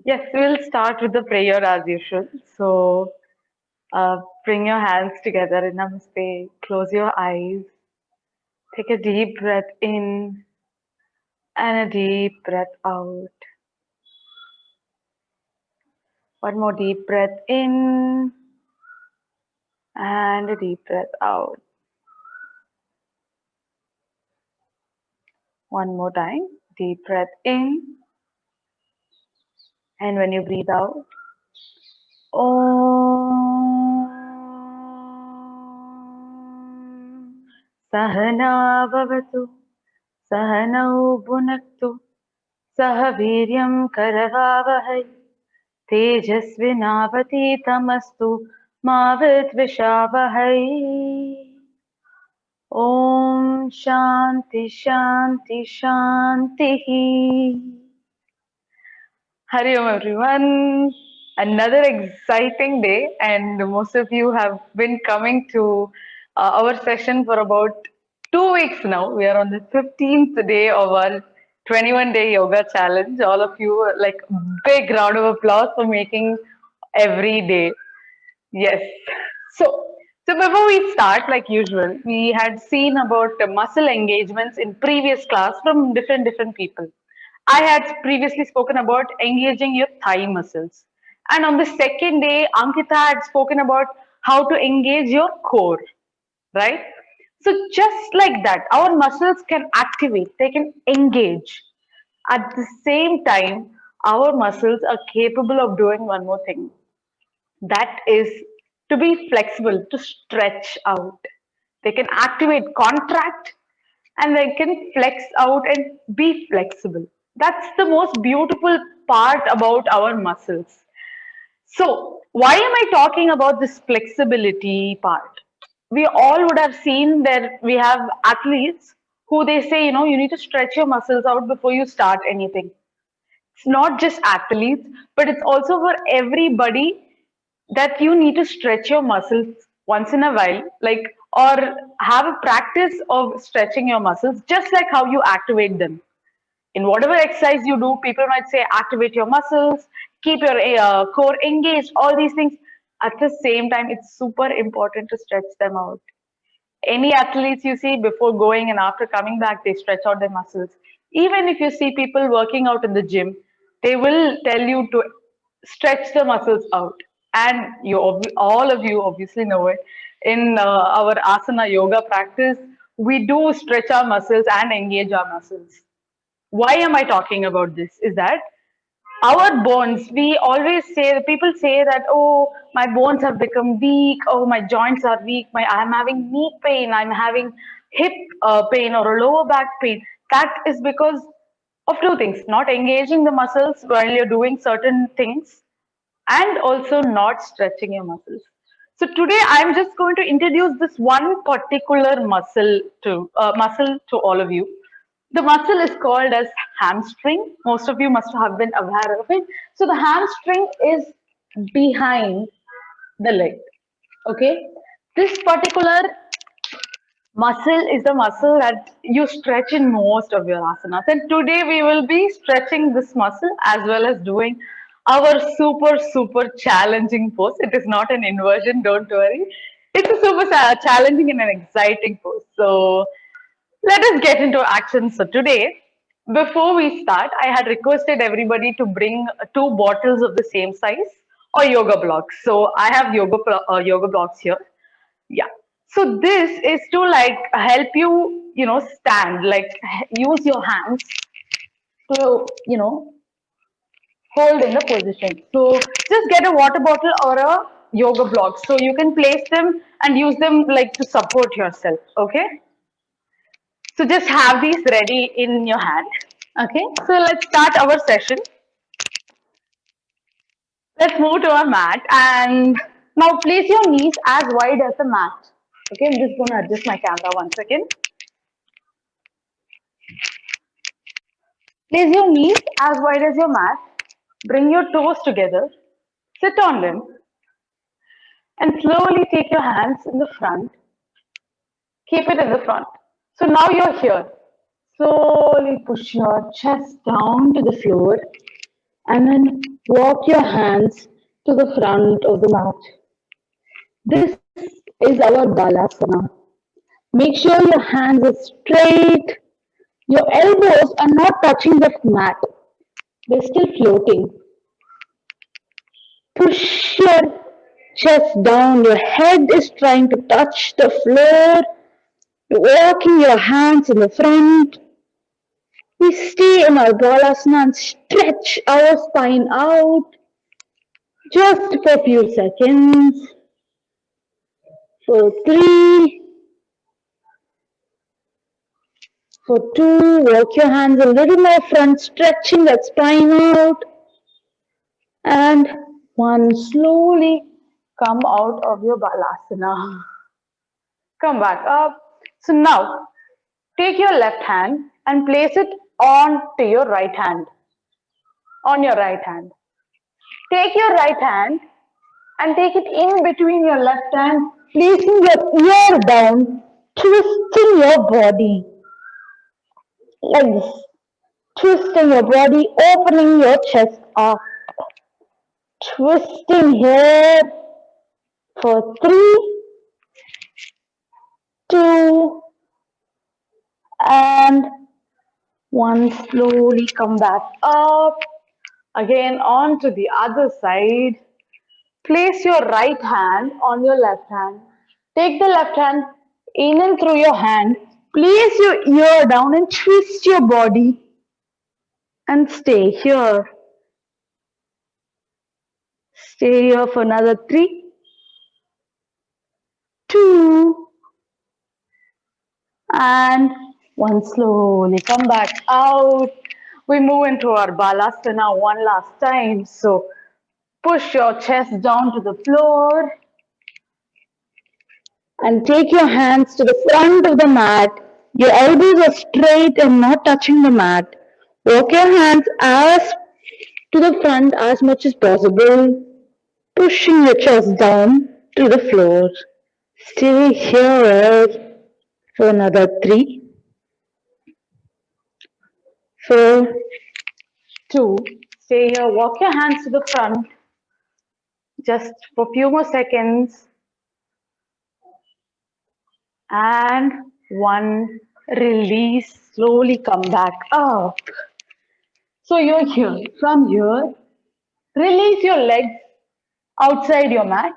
Yes, we'll start with the prayer as usual. So, bring your hands together in Namaste. Close your eyes. Take a deep breath in and a deep breath out. One more deep breath in and a deep breath out. One more time. Deep breath in, and when you breathe out, Om Sahana Bhavatu Sahanau Bhunaktu Sah Viryam Karavavahai तेजस्विनावतीतमस्तु मा विद्विषावहै ॐ शान्ति शान्ति शान्तिः Hari Om everyone. Another exciting day, and most of you have been coming to our session for about 2 weeks now. We are on the 15th day of our 21-day yoga challenge. All of you, like, big round of applause for making every day. Yes. So, so before we start, like usual, we had seen about muscle engagements in previous class from different people. I had previously spoken about engaging your thigh muscles, and on the second day, Ankita had spoken about how to engage your core, right? So just like that, our muscles can activate, they can engage. At the same time, our muscles are capable of doing one more thing, that is to be flexible, to stretch out. They can activate, contract, and they can flex out and be flexible. That's the most beautiful part about our muscles. So, why am I talking about this flexibility part? We all would have seen that we have athletes who they say, you need to stretch your muscles out before you start anything. It's not just athletes, but it's also for everybody that you need to stretch your muscles once in a while, like, or have a practice of stretching your muscles, just like how you activate them. In whatever exercise you do, people might say activate your muscles, keep your core engaged, all these things. At the same time, it's super important to stretch them out. Any athletes you see before going and after coming back, they stretch out their muscles. Even if you see people working out in the gym, they will tell you to stretch the muscles out. And all of you obviously know it. In our asana yoga practice, we do stretch our muscles and engage our muscles. Why am I talking about this? Is that our bones, we always say, people say that, oh, my bones have become weak, oh, my joints are weak, I'm having knee pain, I'm having hip pain or a lower back pain. That is because of two things: not engaging the muscles while you're doing certain things, and also not stretching your muscles. So today I'm just going to introduce this one particular muscle to all of you. The muscle is called as hamstring. Most of you must have been aware of it. So the hamstring is behind the leg. Okay. This particular muscle is the muscle that you stretch in most of your asanas. And today we will be stretching this muscle as well as doing our super challenging pose. It is not an inversion, don't worry. It's a challenging and an exciting pose. So let us get into action. So today, before we start, I had requested everybody to bring two bottles of the same size or yoga blocks. So I have yoga blocks here. Yeah. So this is to like help you, stand, like use your hands to, hold in the position. So just get a water bottle or a yoga block. So you can place them and use them like to support yourself. Okay. So just have these ready in your hand. Okay. So let's start our session. Let's move to our mat and now place your knees as wide as the mat. Okay. I'm just going to adjust my camera one second. Place your knees as wide as your mat. Bring your toes together. Sit on them and slowly take your hands in the front. Keep it in the front. So now you're here. Slowly push your chest down to the floor and then walk your hands to the front of the mat. This is our Balasana. Make sure your hands are straight. Your elbows are not touching the mat. They're still floating. Push your chest down. Your head is trying to touch the floor. You're walking your hands in the front. We stay in our Balasana and stretch our spine out just for a few seconds. For three, for two, walk your hands a little more front, stretching that spine out. And one, slowly come out of your Balasana. Come back up. So now, take your left hand and place it on to your right hand. On your right hand. Take your right hand and take it in between your left hand, placing your ear down, twisting your body like this. Twisting your body, opening your chest up. Twisting here for three, two, and one. Slowly come back up. Again, on to the other side. Place your right hand on your left hand. Take the left hand in and through your hand. Place your ear down and twist your body and stay here. Stay here for another three, two, and one. Slowly come back out. We move into our Balasana one last time. So push your chest down to the floor and take your hands to the front of the mat. Your elbows are straight and not touching the mat. Walk your hands as to the front as much as possible, pushing your chest down to the floor. Stay here for another three, four, two. Stay here. Walk your hands to the front just for a few more seconds. And one. Release. Slowly come back up. So you're here. From here, release your legs outside your mat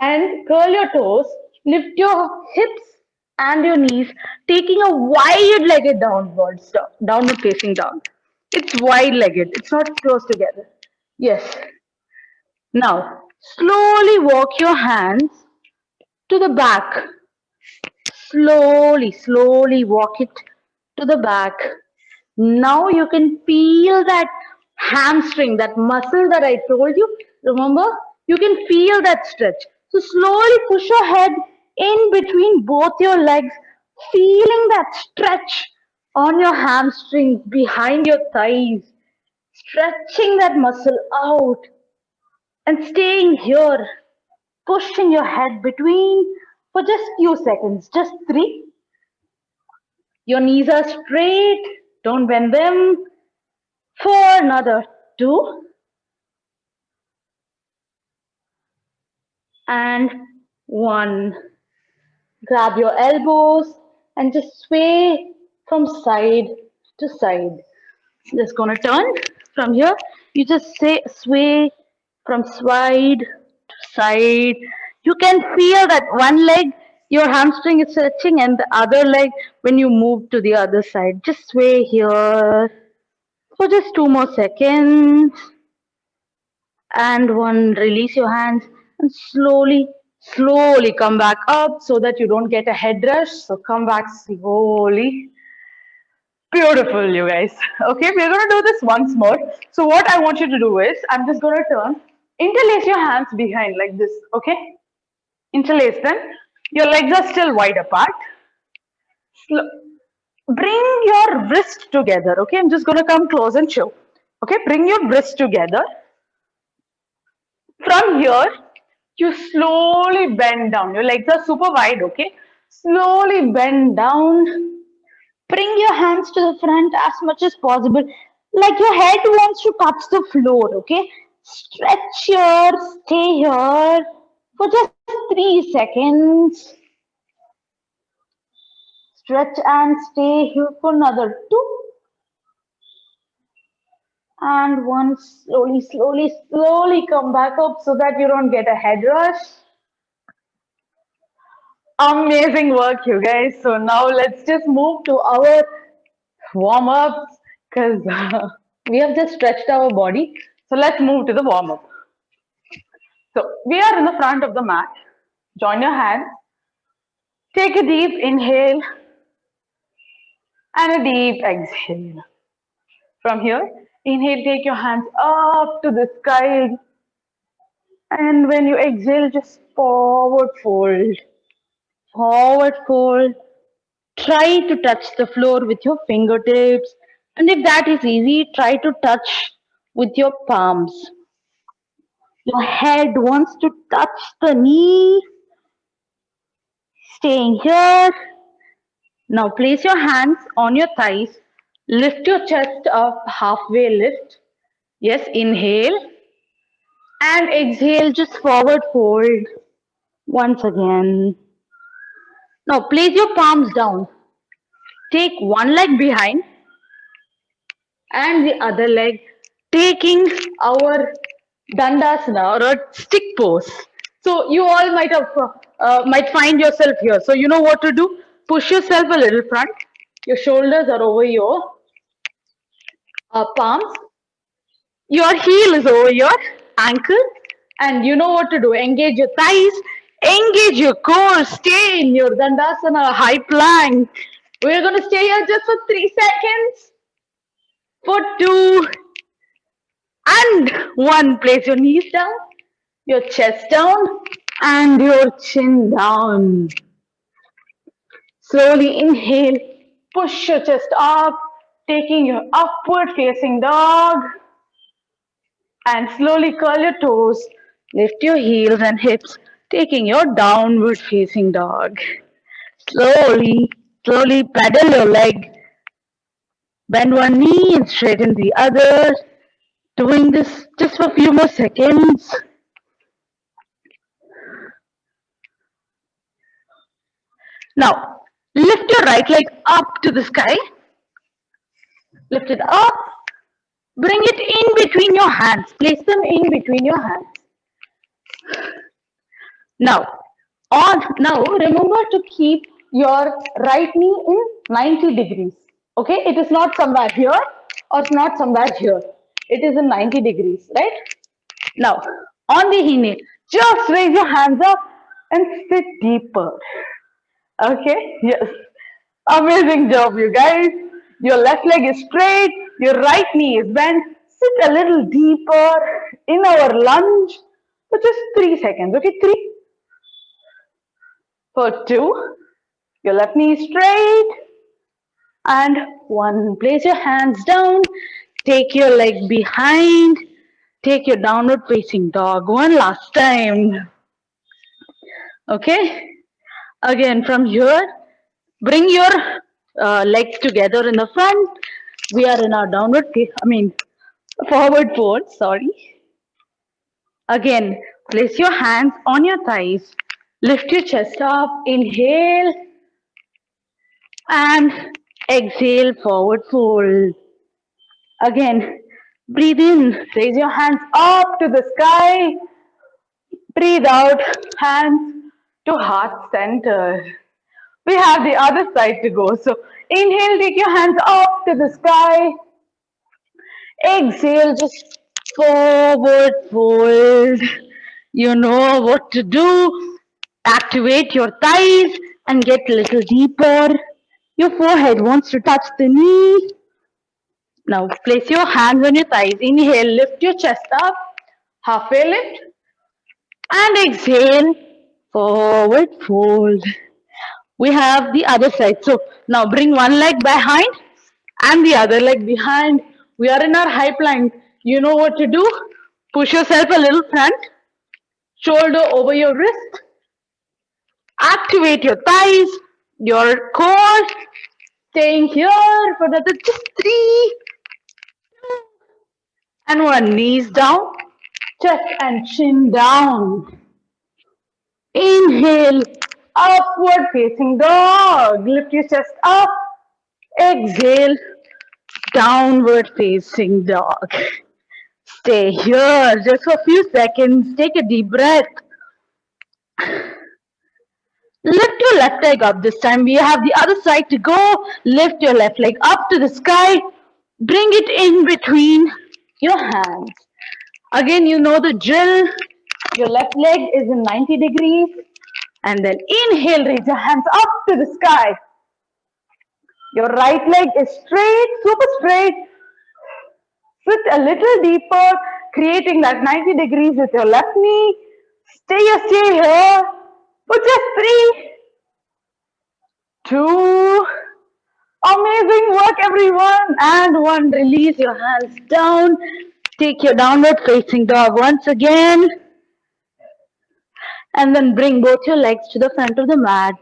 and curl your toes. Lift your hips and your knees, taking a wide-legged downward facing dog. It's wide-legged. It's not close together. Yes. Now, slowly walk your hands to the back. Slowly walk it to the back. Now you can feel that hamstring, that muscle that I told you. Remember? You can feel that stretch. So slowly push your head in between both your legs, feeling that stretch on your hamstrings, behind your thighs, stretching that muscle out and staying here, pushing your head between for just few seconds, just three. Your knees are straight, don't bend them. For another two, and one. Grab your elbows and just sway from side to side. Just gonna turn from here. You just say sway from side to side. You can feel that one leg, your hamstring is stretching, and the other leg when you move to the other side. Just sway here for just 2 more seconds. And one, release your hands and slowly come back up so that you don't get a head rush. So come back slowly. Beautiful, you guys. Okay, we're gonna do this once more. So what I want you to do is, I'm just gonna turn, interlace your hands behind like this. Okay, interlace them. Your legs are still wide apart. Sl- Bring your wrist together. Okay, I'm just gonna come close and show. Okay, bring your wrist together. From here, you slowly bend down. Your legs are super wide, okay? Slowly bend down. Bring your hands to the front as much as possible. like your head wants to touch the floor, okay? Stretch here, stay here for just 3 seconds. Stretch and stay here for another two. And one, slowly, slowly, slowly come back up so that you don't get a head rush. Amazing work, you guys. So now let's just move to our warm ups because we have just stretched our body. So let's move to the warm up. So we are in the front of the mat. Join your hands. Take a deep inhale and a deep exhale. From here, inhale, take your hands up to the sky. And when you exhale, just forward fold. Forward fold. Try to touch the floor with your fingertips. And if that is easy, try to touch with your palms. Your head wants to touch the knee. Staying here. Now place your hands on your thighs. Lift your chest up, halfway lift. Yes, inhale. And exhale, just forward fold. Once again. Now place your palms down. Take one leg behind and the other leg, taking our dandasana or a stick pose. So you all might find yourself here. So you know what to do. Push yourself a little front. Your shoulders are over your palms. Your heel is over your ankle, and you know what to do. Engage your thighs, engage your core, stay in your dandasana high plank. We're going to stay here just for 3 seconds. For two and one. Place your knees down, your chest down, and your chin down. Slowly inhale, push your chest up, taking your upward facing dog. And slowly curl your toes, lift your heels and hips, taking your downward facing dog. Slowly, slowly pedal your leg. Bend one knee and straighten the other. Doing this just for a few more seconds. Now, lift your right leg up to the sky. Lift it up. Bring it in between your hands. Place them in between your hands. Now, remember to keep your right knee in 90 degrees. Okay, it is not somewhere here or it's not somewhere here. It is in 90 degrees, right? Now, on the inhale, just raise your hands up and sit deeper. Okay, yes. Amazing job, you guys. Your left leg is straight, your right knee is bent. Sit a little deeper in our lunge for just 3 seconds. Okay, 3. For 2, your left knee is straight. And 1, place your hands down. Take your leg behind. Take your downward facing dog. One last time. Okay. Again, from here, bring your legs together in the front. We are in our forward fold, sorry. Again, place your hands on your thighs. Lift your chest up. Inhale. And exhale, forward fold. Again, breathe in. Raise your hands up to the sky. Breathe out. Hands to heart center. We have the other side to go. So inhale, take your hands up to the sky. Exhale, just forward fold. You know what to do. Activate your thighs and get a little deeper. Your forehead wants to touch the knee. Now place your hands on your thighs. Inhale, lift your chest up. Halfway lift. And exhale, forward fold. We have the other side. So now bring one leg behind and the other leg behind. We are in our high plank. You know what to do. Push yourself a little front. Shoulder over your wrist. Activate your thighs, your core. Staying here for another just 3, And one, knees down, chest and chin down. Inhale, upward facing dog. Lift your chest up. Exhale, downward facing dog. Stay here just for a few seconds. Take a deep breath. Lift your left leg up. This time we have the other side to go. Lift your left leg up to the sky. Bring it in between your hands. Again, you know the drill. Your left leg is in 90 degrees. And then inhale, raise your hands up to the sky. Your right leg is straight, super straight. Sit a little deeper, creating that 90 degrees with your left knee. Stay here for just 3, 2, amazing work everyone, and 1, release your hands down. Take your downward facing dog once again. And then bring both your legs to the front of the mat,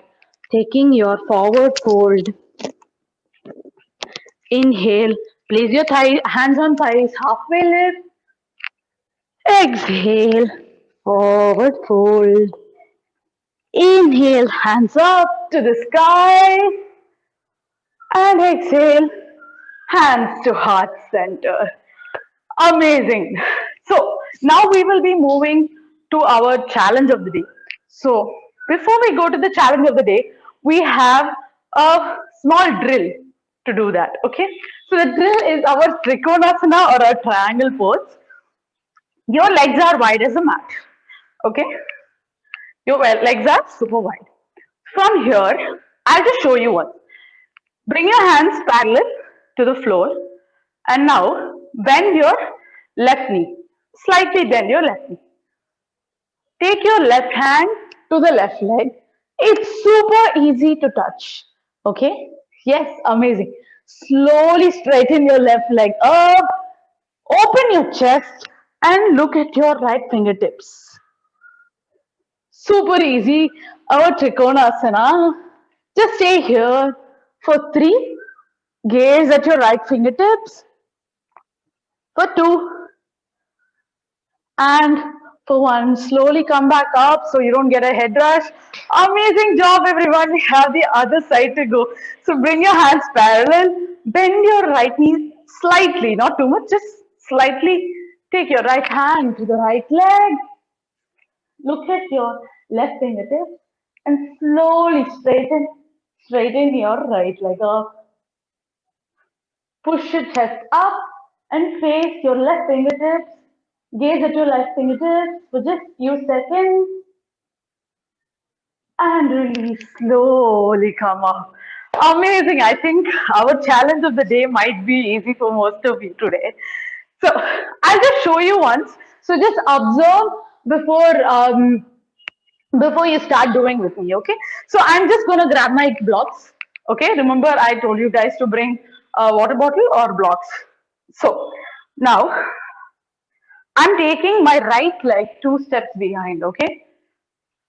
taking your forward fold. Inhale, place your hands on thighs, halfway lift. Exhale, forward fold. Inhale, hands up to the sky. And exhale, hands to heart center. Amazing. So now we will be moving to our challenge of the day. So before we go to the challenge of the day, we have a small drill to do that. Okay. So the drill is our Trikonasana or a triangle pose. Your legs are wide as a mat. Okay. Your legs are super wide. From here, I'll just show you one. Bring your hands parallel to the floor. And now bend your left knee. Slightly bend your left knee. Take your left hand to the left leg. It's super easy to touch. Okay? Yes, amazing. Slowly straighten your left leg up. Open your chest and look at your right fingertips. Super easy. Our Trikonasana. Just stay here for 3. Gaze at your right fingertips. For 2. And for 1, slowly come back up so you don't get a head rush. Amazing job, everyone. We have the other side to go. So bring your hands parallel. Bend your right knee slightly, not too much, just slightly. Take your right hand to the right leg. Look at your left fingertips and slowly straighten your right leg up. Push your chest up and face your left fingertips. Gaze at your left fingertips for just few seconds. And release, slowly come up. Amazing. I think our challenge of the day might be easy for most of you today. So I'll just show you once. So just observe before you start doing with me, okay? So I'm just going to grab my blocks, okay? Remember I told you guys to bring a water bottle or blocks. So now I'm taking my right leg 2 steps behind, okay?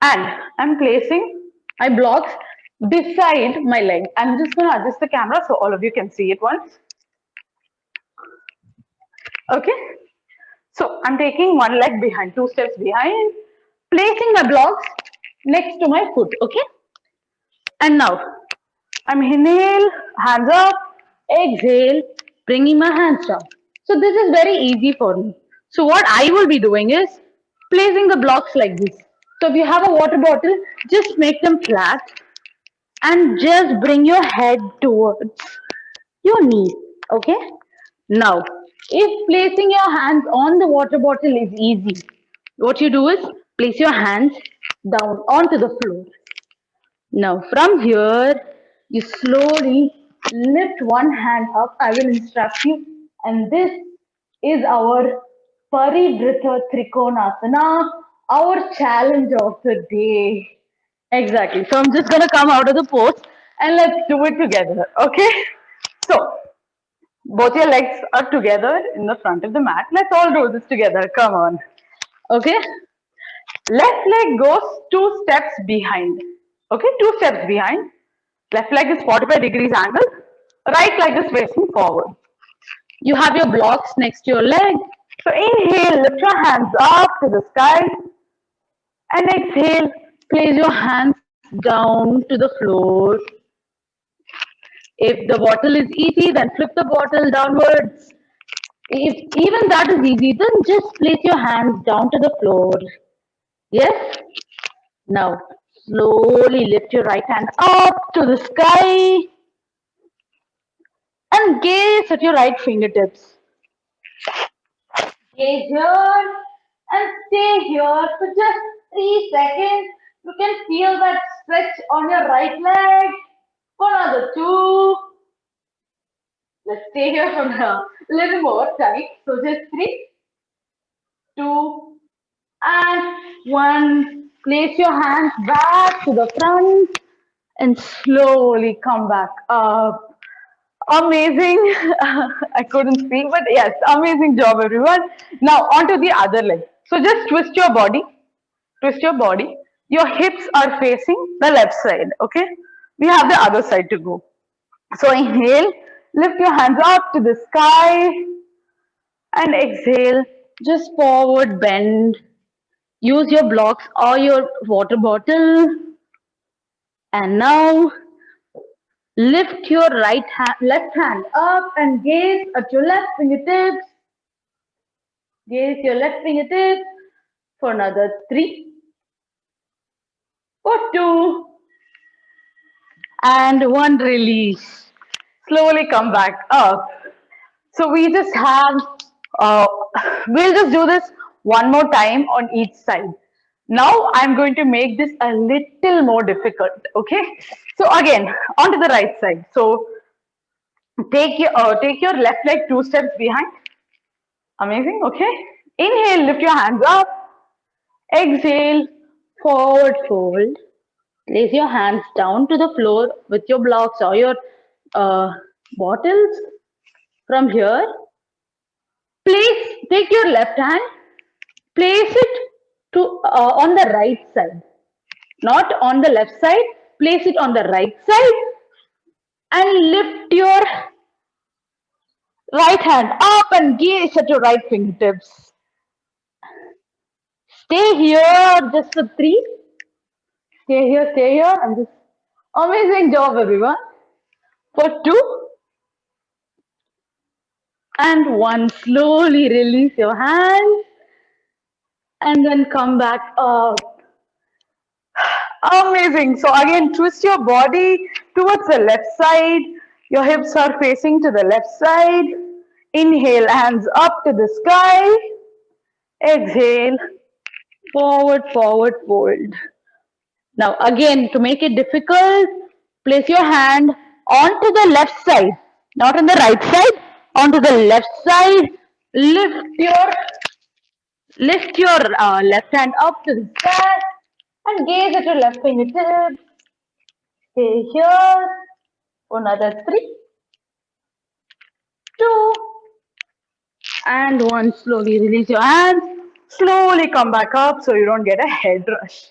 And I'm placing my blocks beside my leg. I'm just going to adjust the camera so all of you can see it once. Okay? So I'm taking one leg behind, 2 steps behind, placing my blocks next to my foot, okay? And now I'm inhale, hands up, exhale, bringing my hands down. So this is very easy for me. So what I will be doing is placing the blocks like this. So if you have a water bottle, just make them flat and just bring your head towards your knee, okay? Now, if placing your hands on the water bottle is easy, what you do is place your hands down onto the floor. Now from here, you slowly lift one hand up. I will instruct you. And this is our Paridhrita Trikonasana, our challenge of the day. Exactly. So I'm just going to come out of the pose and let's do it together. Okay. So both your legs are together in the front of the mat. Let's all do this together. Come on. Okay. Left leg goes 2 steps behind. Okay, 2 steps behind. Left leg is 45 degrees angle. Right leg is facing forward. You have your blocks next to your leg. So inhale, lift your hands up to the sky, and exhale, place your hands down to the floor. If the bottle is easy, then flip the bottle downwards. If even that is easy, then just place your hands down to the floor. Yes? Now, slowly lift your right hand up to the sky and gaze at your right fingertips. Gaze here and stay here for just 3 seconds. You can feel that stretch on your right leg. For another two. Let's stay here for a little more time. So just three, two, and one. Place your hands back to the front and slowly come back up. Amazing. I couldn't speak, but yes, amazing job, everyone. Now, on to the other leg. So, just twist your body. Twist your body. Your hips are facing the left side. Okay. We have the other side to go. So, inhale. Lift your hands up to the sky and exhale. Just forward bend. Use your blocks or your water bottle. And now lift your left hand up and gaze at your left fingertips. Gaze your left fingertips for another three, for two, and one. Release. Slowly come back up. So we just have, uh, we'll just do this one more time on each side. Now I'm going to make this a little more difficult. Okay. So again, onto the right side. So take your left leg 2 steps behind. Amazing. Okay. Inhale, lift your hands up. Exhale, forward fold. Place your hands down to the floor with your blocks or your uh, bottles. From here, take your left hand, place it to on the right side, not on the left side. Place it on the right side and lift your right hand up and gaze at your right fingertips. Stay here just for three. Stay here, stay here. And just amazing job, everyone. For two and one. Slowly release your hands and then come back up. Amazing. So again, twist your body towards the left side. Your hips are facing to the left side. Inhale, hands up to the sky. Exhale, forward, forward, fold. Now again, to make it difficult, place your hand onto the left side, not on the right side, onto the left side. Lift your left hand up to the sky and gaze at your left fingertips. Stay here for another three, two, and one. Slowly release your hands. Slowly come back up so you don't get a head rush.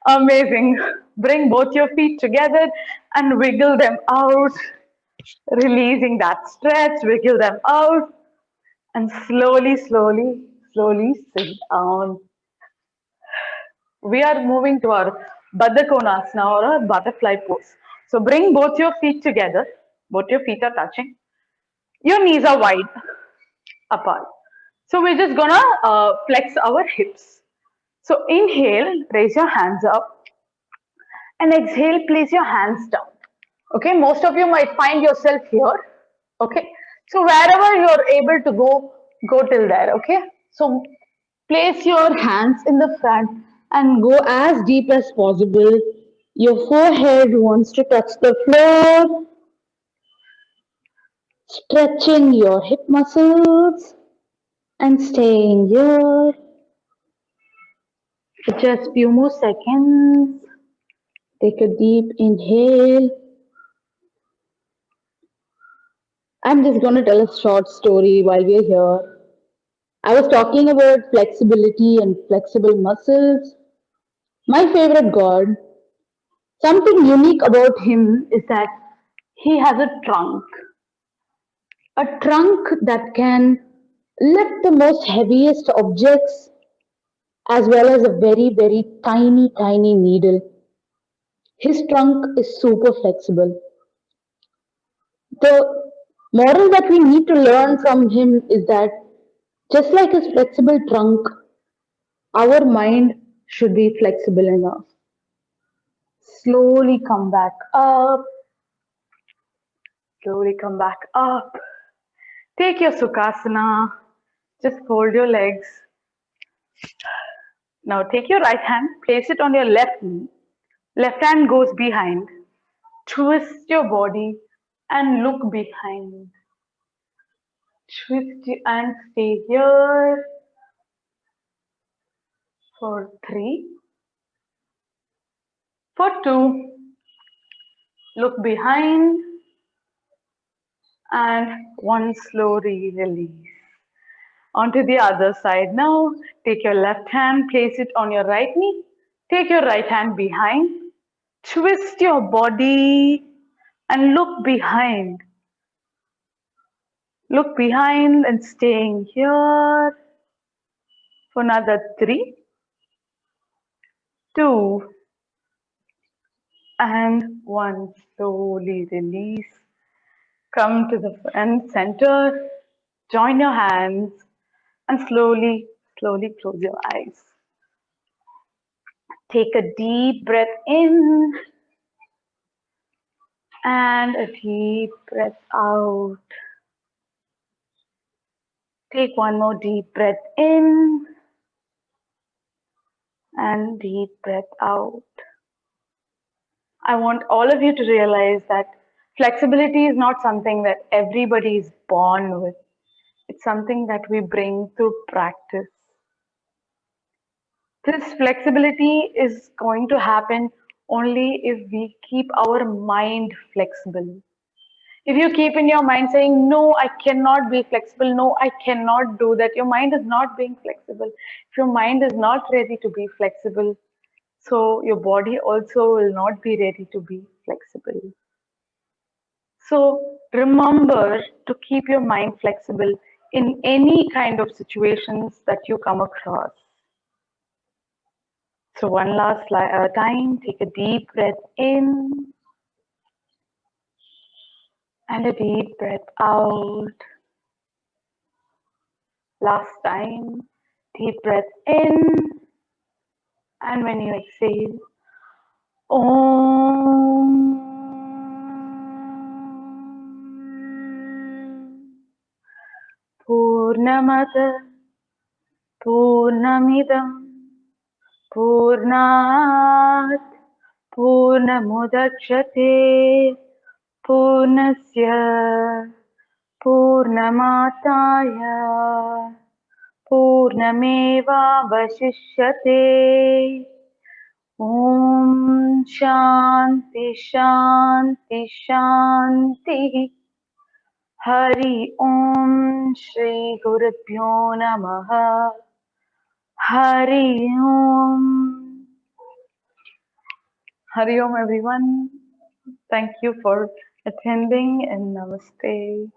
Amazing. Bring both your feet together and wiggle them out, releasing that stretch. Wiggle them out and slowly, slowly, slowly sit down. We are moving to our Baddha Konasana or a butterfly pose. So bring both your feet together. Both your feet are touching. Your knees are wide apart. So we're just gonna flex our hips. So inhale, raise your hands up, and exhale, place your hands down. Okay, most of you might find yourself here. Okay, so wherever you're able to go, go till there. Okay, so place your hands in the front and go as deep as possible. Your forehead wants to touch the floor, stretching your hip muscles and staying here for just few more seconds. Take a deep inhale. I'm just going to tell a short story while we're here. I was talking about flexibility and flexible muscles. My favorite god, something unique about him is that he has a trunk that can Lift the most heaviest objects as well as a very, very tiny, tiny needle. His trunk is super flexible. The moral that we need to learn from him is that just like his flexible trunk, our mind should be flexible enough. Slowly come back up, slowly come back up. Take your Sukhasana, just fold your legs. Now take your right hand, place it on your left knee. Left hand goes behind. Twist your body and look behind. Twist and stay here for 3. For 2, look behind and 1, slowly release. Onto the other side now. Take your left hand, place it on your right knee. Take your right hand behind. Twist your body and look behind. Look behind and staying here for another 3, 2, and 1. Slowly release. Come to the front center. Join your hands and slowly, slowly close your eyes. Take a deep breath in and a deep breath out. Take one more deep breath in and deep breath out. I want all of you to realize that flexibility is not something that everybody is born with. It's something that we bring through practice. This flexibility is going to happen only if we keep our mind flexible. If you keep in your mind saying, no, I cannot be flexible, no, I cannot do that, your mind is not being flexible. If your mind is not ready to be flexible, so your body also will not be ready to be flexible. So remember to keep your mind flexible in any kind of situations that you come across. So one last time, take a deep breath in and a deep breath out. Last time, deep breath in, and when you exhale, Om. Purnamada Purnamidam Purnat Purnamudachyate Purnasya Purnamataya Purnameva Vashishyate. Om Shanti Shanti Shanti. Hari Om Shri Gurubhyo Namaha. Hari Om. Hari Om, everyone. Thank you for attending and namaste.